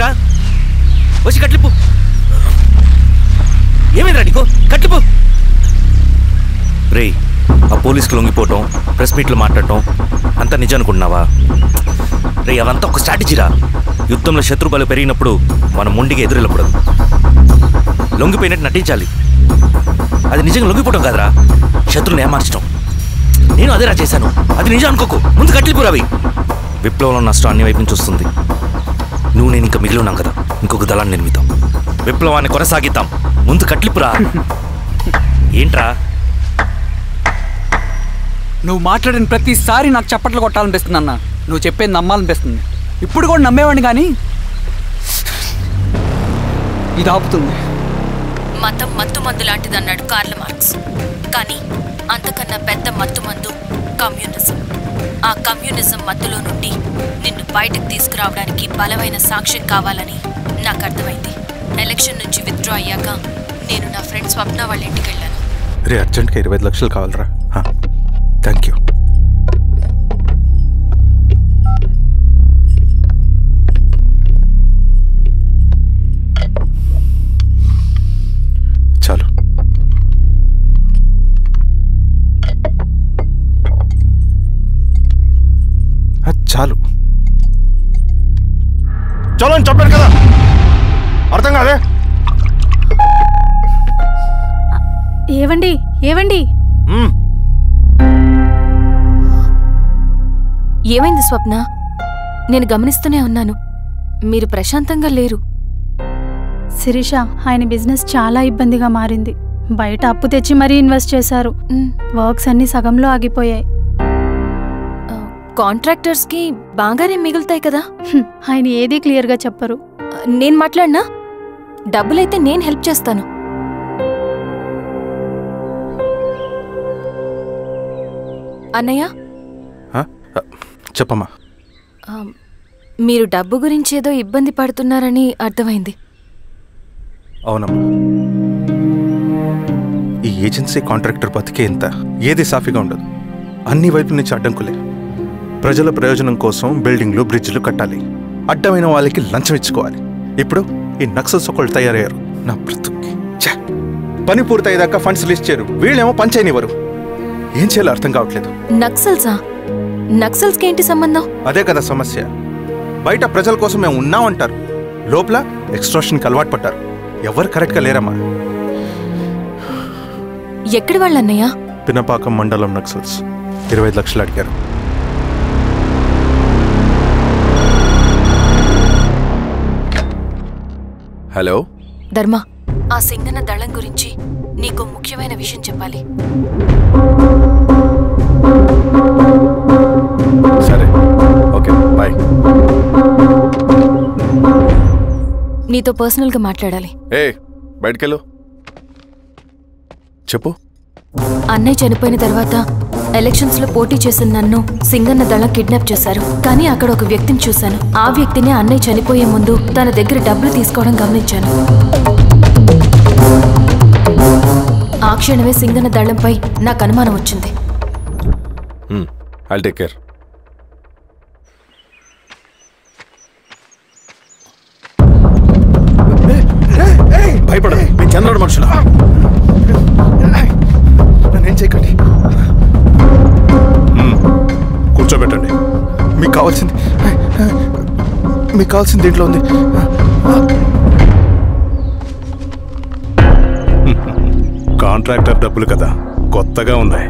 ఏమైందిరా? వచ్చి కట్లిప్పు. ఏమైందిరా నీకు? కట్లిప్పు. రే, ఆ పోలీసుకు లొంగిపోవటం, ప్రెస్ మీట్లో మాట్లాడటం అంతా నిజం అనుకుంటున్నావా? రే, అవంతా ఒక స్ట్రాటజీరా. యుద్ధంలో శత్రుబలు పెరిగినప్పుడు మనం మొండిగా ఎదురెళ్ళకూడదు, లొంగిపోయినట్టు నటించాలి. అది నిజంగా లొంగిపోవటం కాదురా, శత్రువుని ఏమార్చడం. నేను అదేరా చేశాను. అది నిజం అనుకోకు. ముందు కట్లిపురావి. విప్లవంలో నష్టం అన్ని వైపు నుంచి వస్తుంది. నువ్వు నేను ఇంకా మిగిలి ఉన్నాం కదా, ఇంకొక దళాన్ని నిర్మితాం, విప్లవాన్ని కొనసాగిద్దాం. ముందు కట్లిపురా. ఏంట్రా నువ్వు మాట్లాడిన ప్రతిసారి నాకు చప్పట్లు కొట్టాలనిపిస్తుంది అన్న. నువ్వు చెప్పేది నమ్మాలనిపిస్తుంది. ఇప్పుడు కూడా నమ్మేవాడిని, కానీ ఇది ఆపుతుంది. మతం మత్తుమందు లాంటిది అన్నాడు కార్ల్ మార్క్స్. కానీ అంతకన్నా పెద్ద మత్తుమందు కమ్యూనిజం. ఆ కమ్యూనిజం మత్తులో నుండి నిన్ను బయటకు తీసుకురావడానికి బలమైన సాక్ష్యం కావాలని నాకు అర్థమైంది. ఎలక్షన్ నుంచి విత్డ్రా అయ్యాక నేను నా ఫ్రెండ్ స్వప్న వాళ్ళ ఇంటికి వెళ్ళాను. రే, అర్జెంట్గా 25 లక్షలు కావాలరా. Thank you. చాలు. చాలు. చలో అని చెప్పాను కదా, అర్థం కాదే? ఏవండి ఏవండి, ఏమైంది స్వప్న? నేను గమనిస్తూనే ఉన్నాను, మీరు ప్రశాంతంగా లేరు. శిరీష, ఆయన బిజినెస్ చాలా ఇబ్బందిగా మారింది. బయట అప్పు తెచ్చి మరీ ఇన్వెస్ట్ చేశారు. వర్క్స్ అన్ని సగంలో ఆగిపోయాయి. కాంట్రాక్టర్స్కి బాగానే మిగులుతాయి కదా. ఆయన ఏదీ క్లియర్గా చెప్పరు. నేను మాట్లాడినా డబ్బులైతే నేను హెల్ప్ చేస్తాను. అన్నయ్య, చెప్పమ్మా. మీరు డబ్బు గురించి ఏదో ఇబ్బంది పడుతున్నారని అర్థమైంది. అవునమ్మా, ఈ ఏజెన్సీ కాంట్రాక్టర్ బతికే ఇంత ఏది సాఫీగా ఉండదు. అన్ని వైపుల నుంచి అడ్డంకులే. ప్రజల ప్రయోజనం కోసం బిల్డింగ్లు, బ్రిడ్జ్లు కట్టాలి, అడ్డమైన వాళ్ళకి లంచం ఇచ్చుకోవాలి. ఇప్పుడు ఈ నక్సల్స్ ఒకళ్ళు తయారయ్యారు. నా బ్రతుక్కి పని పూర్తయ్యేదాకా ఫండ్స్ లిస్ట్ చేయరు, వీళ్ళేమో పంచాయనివ్వరు. ఏం చేయాలో అర్థం కావట్లేదు. నక్సల్సా? నక్సల్స్కి ఏంటి సంబంధం? అదే కదా సమస్య. బయట ప్రజల కోసం మేము ఉన్నామంటారు, లోపల ఎక్స్ట్రాషన్కి అలవాటు పడ్డారు. ఎవరు కరెక్ట్గా లేరమ్మా. ఎక్కడి వాళ్ళన్నయ్యా? పినపాకం మండలం నక్సల్స్ 25 లక్షలు అడిగారు. హలో ధర్మ, ఆ సింగన్న దళం గురించి నీకు ముఖ్యమైన విషయం చెప్పాలి. సరే, ఓకే, బాయ్. నీతో పర్సనల్గా మాట్లాడాలి. బయటకెళ్ళు. చెప్పు. అన్నయ్య చనిపోయిన తర్వాత ఎలక్షన్స్ లో పోటీ చేసిన నన్ను సింగన్న దళం కిడ్నాప్ చేశారు. కానీ అక్కడ ఒక వ్యక్తిని చూశాను. ఆ వ్యక్తిని అన్నయ్య చనిపోయే ముందు తన దగ్గర డబ్బులు తీసుకోవడం గమనించాను. ఆ క్షణమే సింగన్న దళంపై నాకు అనుమానం వచ్చింది. I'll take care. భయపడదు, మీ జనరల్ మనుషులు. నన్నేం చేయకండి. కూర్చోబెట్టండి. మీకు కావాల్సింది దీంట్లో ఉంది. కాంట్రాక్టర్ డబ్బులు కదా, కొత్తగా ఉన్నాయి.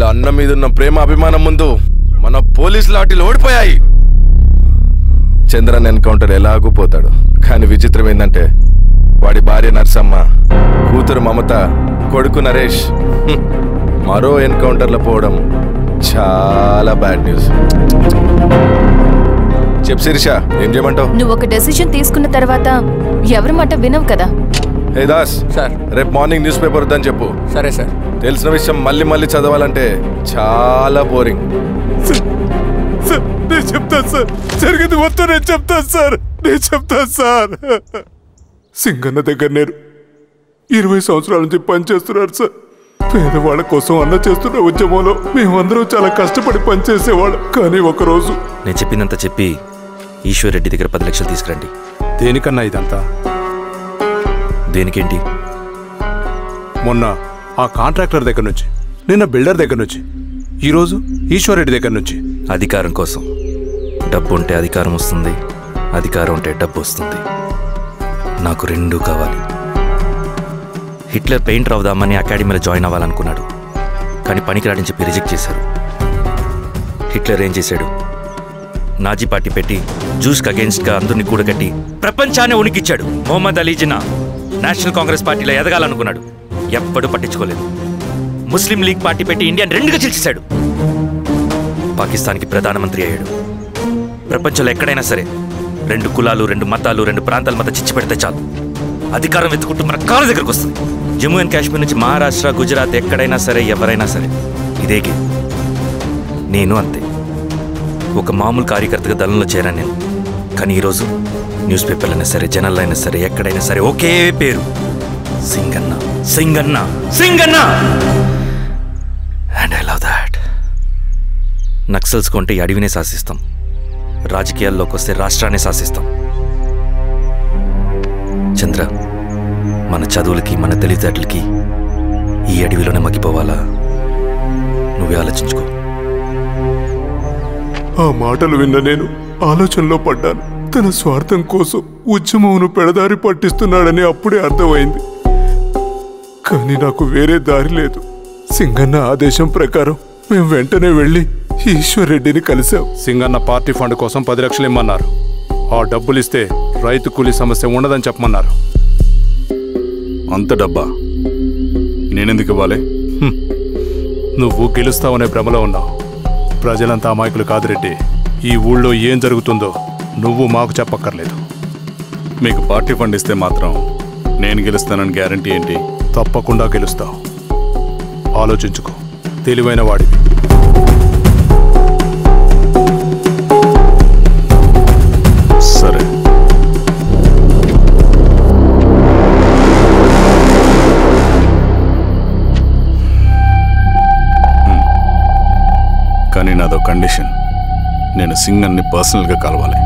అన్న మీదున్న ప్రేమ అభిమానం ముందు మన పోలీస్ లాఠీలు ఓడిపోయాయి. చంద్రన్ ఎన్కౌంటర్ ఎలాగూ పోతాడు. కానీ విచిత్రం ఏంటంటే వాడి భార్య నర్సమ్మ, కూతురు మమత, కొడుకు నరేష్ మరో ఎన్కౌంటర్లో పోవడం చాలా బ్యాడ్ న్యూస్. చెప్పు శిరీష, ఏం చేయమంటావు? నువ్వు ఒక డెసిషన్ తీసుకున్న తర్వాత ఎవరి మాట వినవు కదా. హే దాస్ సార్. రేపు మార్నింగ్ న్యూస్ పేపర్ వద్దని చెప్పు. సరే సార్. తెలిసిన విషయం మళ్ళీ మళ్ళీ చదవాలంటే చాలా బోరింగ్. నేను చెప్తాను సార్, జరిగింది మొత్తం నేను చెప్తాను సార్. సింగన్న దగ్గర నేను 20 సంవత్సరాల నుంచి పనిచేస్తున్నారు సార్. పేదవాళ్ళ కోసం అన్న చేస్తున్న ఉద్యమంలో మేమందరం చాలా కష్టపడి పనిచేసేవాళ్ళం. కానీ ఒకరోజు నేను చెప్పినంత చెప్పి ఈశ్వర్ రెడ్డి దగ్గర 10 లక్షలు తీసుకురండి. దేనికన్నా ఇదంతా? దేనికేంటి? మొన్న ఆ కాంట్రాక్టర్ దగ్గర నుంచి, నిన్న బిల్డర్ దగ్గర నుంచి, ఈరోజు ఈశ్వర్ రెడ్డి దగ్గర నుంచి. అధికారం కోసం. డబ్బు ఉంటే అధికారం వస్తుంది, అధికారం ఉంటే డబ్బు వస్తుంది. నాకు రెండూ కావాలి. హిట్లర్ పెయింటర్ అవుదామని అకాడమీలో జాయిన్ అవ్వాలనుకున్నాడు, కానీ పనికిరాడని చెప్పి రిజెక్ట్ చేశారు. హిట్లర్ ఏం చేశాడు? నాజీ పార్టీ పెట్టి జూస్కి అగేన్స్ట్గా అందరినీ కూడగట్టి ప్రపంచాన్ని ఉనికిచ్చాడు. మొహమ్మద్ అలీ జిన్నా నేషనల్ కాంగ్రెస్ పార్టీలో ఎదగాలనుకున్నాడు, ఎప్పుడూ పట్టించుకోలేదు. ముస్లిం లీగ్ పార్టీ పెట్టి ఇండియాని రెండుగా చీల్చేశాడు. పాకిస్తాన్కి ప్రధానమంత్రి అయ్యాడు. ప్రపంచంలో ఎక్కడైనా సరే 2 కులాలు, 2 మతాలు, 2 ప్రాంతాల మధ్య చిచ్చు పెడితే చాలు, అధికారం వెతుకుంటూ మన కాళ్ళ దగ్గరకు వస్తుంది. జమ్మూ అండ్ కాశ్మీర్ నుంచి మహారాష్ట్ర, గుజరాత్ ఎక్కడైనా సరే, ఎవరైనా సరే ఇదే గేమ్. నేను అంతే. ఒక మామూలు కార్యకర్తగా దళంలో చేరాను నేను. కానీ ఈరోజు న్యూస్ పేపర్లు అయినా సరే, జనాల్లో అయినా సరే, ఎక్కడైనా సరే ఒకే పేరు, Singanna, Singanna, Singanna. And I love that. Naxals కొంటే ఈ అడవినే శాసిస్తాం, రాజకీయాల్లోకి వస్తే రాష్ట్రాన్ని శాసిస్తాం. చంద్ర, మన చదువులకి, మన తెలివితేటలకి ఈ అడవిలోనే మగ్గిపోవాలా? నువ్వే ఆలోచించుకో. ఆ మాటలు విన్న నేను ఆలోచనలో పడ్డాను. తన స్వార్థం కోసం ఉద్యమమును పెడదారి పట్టిస్తున్నాడని అప్పుడే అర్థమైంది. కానీ నాకు వేరే దారి లేదు. సింగన్న ఆదేశం ప్రకారం మేము వెంటనే వెళ్ళి ఈశ్వర్ రెడ్డిని కలిశాం. సింగన్న పార్టీ ఫండ్ కోసం 10 లక్షలు ఇమ్మన్నారు. ఆ డబ్బులు ఇస్తే రైతు కూలీ సమస్య ఉండదని చెప్పమన్నారు. అంత డబ్బా నేనెందుకు ఇవ్వాలి? నువ్వు గెలుస్తావనే భ్రమలో ఉన్నావు. ప్రజలంతా అమాయకులు కాదు రెడ్డి. ఈ ఊళ్ళో ఏం జరుగుతుందో నువ్వు మాకు చెప్పక్కర్లేదు. మీకు పార్టీ ఫండ్ ఇస్తే మాత్రం నేను గెలుస్తానని గ్యారంటీ ఏంటి? తప్పకుండా గెలుస్తావు. ఆలోచించుకో, తెలివైన వాడివి. సరే. కానీ నాదో కండిషన్. నేను సింగన్ని పర్సనల్గా కలవాలి.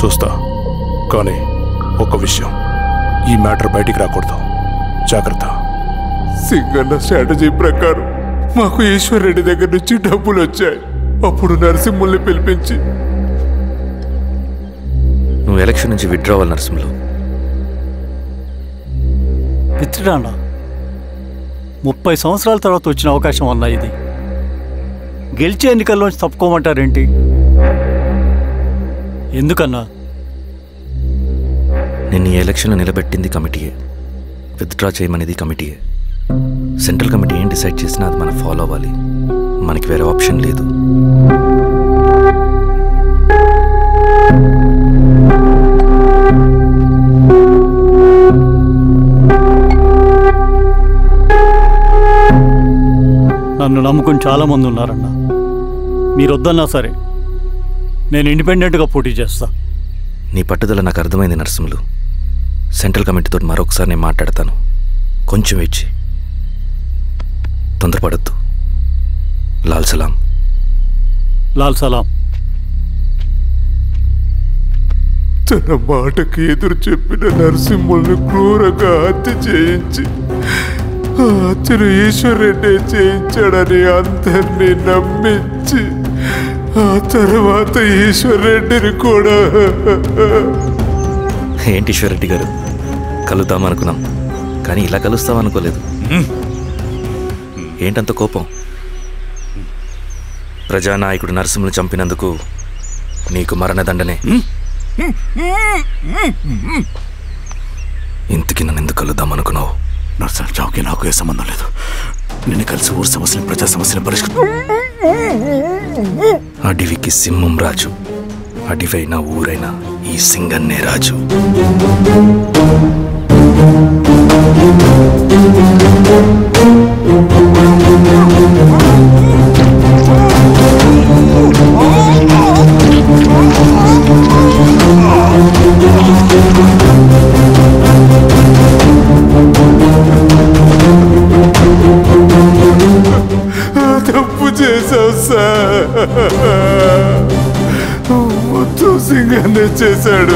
చూస్తా. కానీ ఒక విషయం, ఈ మ్యాటర్ బయటికి రాకూడదు. జాగ్రత్త. సింగన్న స్ట్రాటజీ ప్రకారం మాకు ఈశ్వర్ రెడ్డి దగ్గర నుంచి డబ్బులు వచ్చాయి. అప్పుడు నరసింహుల్ని పిలిపించి, నువ్వు ఎలక్షన్ నుంచి విత్డ్రా అవ్వాలి నరసింహులు. విత్డ్రానా? 30 సంవత్సరాల తర్వాత వచ్చిన అవకాశం అన్నా ఇది. గెలిచే ఎన్నికల్లోంచి తప్పుకోమంటారేంటి? ఎందుకన్నా? నిన్ను ఈ ఎలక్షన్లో నిలబెట్టింది కమిటీయే, విత్డ్రా చేయమనేది కమిటీయే. సెంట్రల్ కమిటీ ఏం డిసైడ్ చేసినా అది మనం ఫాలో అవ్వాలి. మనకి వేరే ఆప్షన్ లేదు. నన్ను నమ్ముకుని చాలామంది ఉన్నారన్నా. మీరు వద్దన్నా సరే నేను ఇండిపెండెంట్గా పోటీ చేస్తా. నీ పట్టుదల నాకు అర్థమైంది నరసింహులు. సెంట్రల్ కమిటీతో మరొకసారి నేను మాట్లాడతాను. కొంచెం వెయిట్, తొందరపడద్దు. లాల్ సలాం. లాల్ సలాం. తన మాటకి ఎదురు చెప్పిన నరసింహుల్ని క్రూరంగా హత్య చేయించి ఆ హత్యను ఈశ్వర్ రెడ్డి చేయించాడని అందరినీ నమ్మించి ఆ తర్వాత ఈశ్వర్ రెడ్డిని కూడా. ఏంటి ఈశ్వర్ రెడ్డి గారు, కలుద్దామనుకున్నాం కానీ ఇలా కలుస్తామనుకోలేదు. ఏంటంత కోపం? ప్రజానాయకుడు నరసింహులు చంపినందుకు నీకు మరణదండనే. ఇంతకీ నన్ను ఎందుకు కలుద్దాం అనుకున్నావు? నర్సన్ చావుకి నాకు ఏ సంబంధం లేదు. నిన్ను కలిసి ఊరు సమస్యలు, ప్రజా సమస్యలు పరిష్కరించు. అడవికి సింహం రాజు, అడివైనా ఊరైనా ఈ సింగన్నే రాజు. తప్పు చేశావు సార్. మొత్తం సింగన్నే చేశాడు.